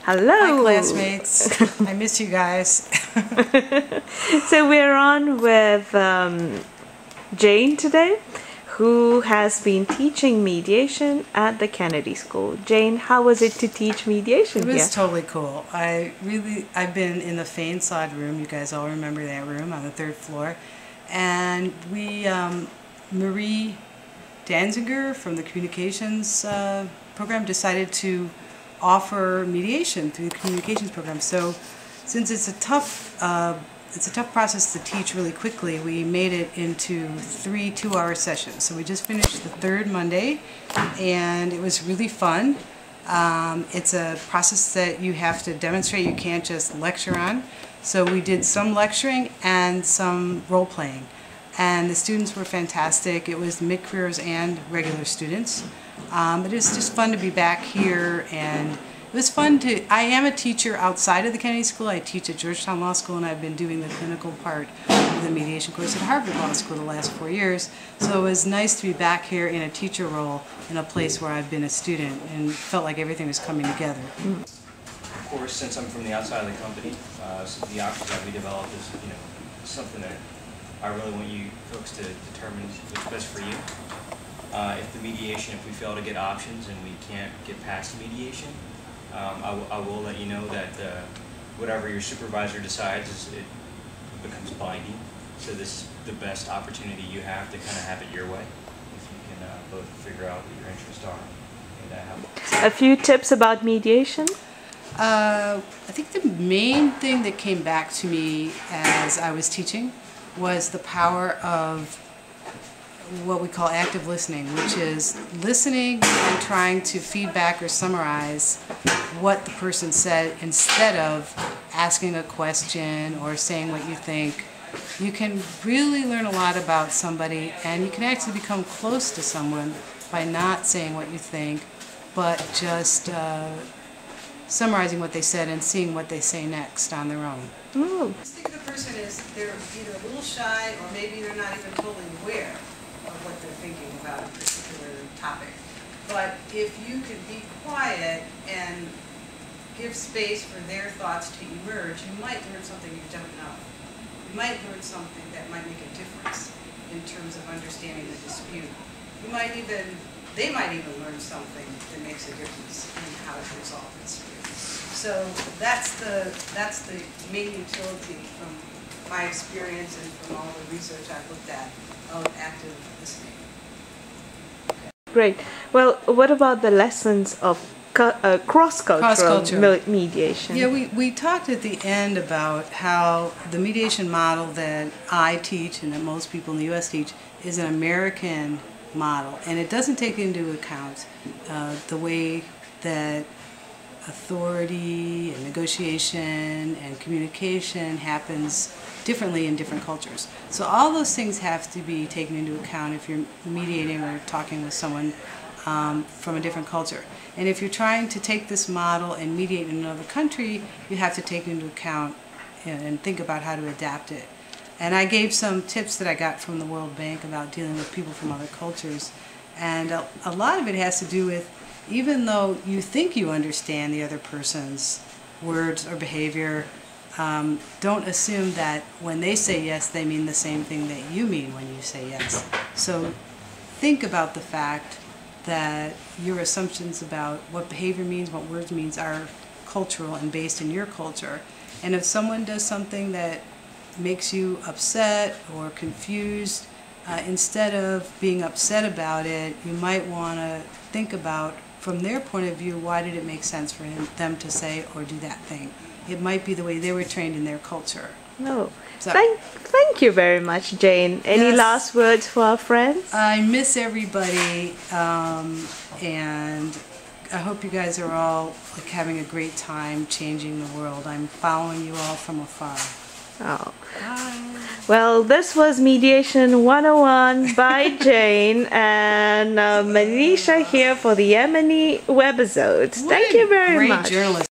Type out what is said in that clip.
Hello. Hi, classmates. I miss you guys. So we're on with Jane today, who has been teaching mediation at the Kennedy School. Jane, how was it to teach mediation here? It was totally cool. I've been in the Feinsod room. You guys all remember that room on the 3rd floor. And we, Marie Danziger from the communications program decided to offer mediation through the communications program. So since it's a tough process to teach really quickly, we made it into 3 two-hour sessions. So we just finished the 3rd Monday, and it was really fun. It's a process that you have to demonstrate. You can't just lecture on. So we did some lecturing and some role-playing. And the students were fantastic. It was mid-careers and regular students. But it was just fun to be back here, and it was fun to, I am a teacher outside of the Kennedy School. I teach at Georgetown Law School, and I've been doing the clinical part of the mediation course at Harvard Law School the last 4 years. So it was nice to be back here in a teacher role in a place where I've been a student and felt like everything was coming together. Of course, since I'm from the outside of the company, so the options that we developed is, something that I really want you folks to determine what's best for you. If we fail to get options and we can't get past mediation, I will let you know that whatever your supervisor decides, it becomes binding. So this is the best opportunity you have to kind of have it your way, if you can both figure out what your interests are. And a few tips about mediation? I think the main thing that came back to me as I was teaching was the power of what we call active listening, which is listening and trying to feedback or summarize what the person said instead of asking a question or saying what you think. You can really learn a lot about somebody, and you can actually become close to someone by not saying what you think, but just summarizing what they said and seeing what they say next on their own. Ooh. Just think of the person as they're either a little shy or maybe they're not even totally aware of what they're thinking about a particular topic. But if you could be quiet and give space for their thoughts to emerge, you might learn something you don't know. You might learn something that might make a difference in terms of understanding the dispute. They might even learn something that makes a difference in how to resolve the dispute. So that's the main utility from my experience and from all the research I've looked at of active listening. Great. Well, what about the lessons of cross-cultural mediation? Yeah, we talked at the end about how the mediation model that I teach and that most people in the U.S. teach is an American model, and it doesn't take into account the way that authority and negotiation and communication happens differently in different cultures. So all those things have to be taken into account if you're mediating or talking with someone from a different culture. And if you're trying to take this model and mediate in another country, you have to take into account and think about how to adapt it. And I gave some tips that I got from the World Bank about dealing with people from other cultures. And a lot of it has to do with, even though you think you understand the other person's words or behavior, don't assume that when they say yes, they mean the same thing that you mean when you say yes. So think about the fact that your assumptions about what behavior means, what words means, are cultural and based in your culture. And if someone does something that makes you upset or confused, instead of being upset about it, you might want to think about, from their point of view, why did it make sense for them to say or do that thing? It might be the way they were trained in their culture. No. So, thank you very much, Jane. Any last words for our friends? I miss everybody, and I hope you guys are all having a great time changing the world. I'm following you all from afar. Oh. Well, this was Mediation 101 by Jane and Manisha here for the Emily webisodes. Thank you very much. Great journalist.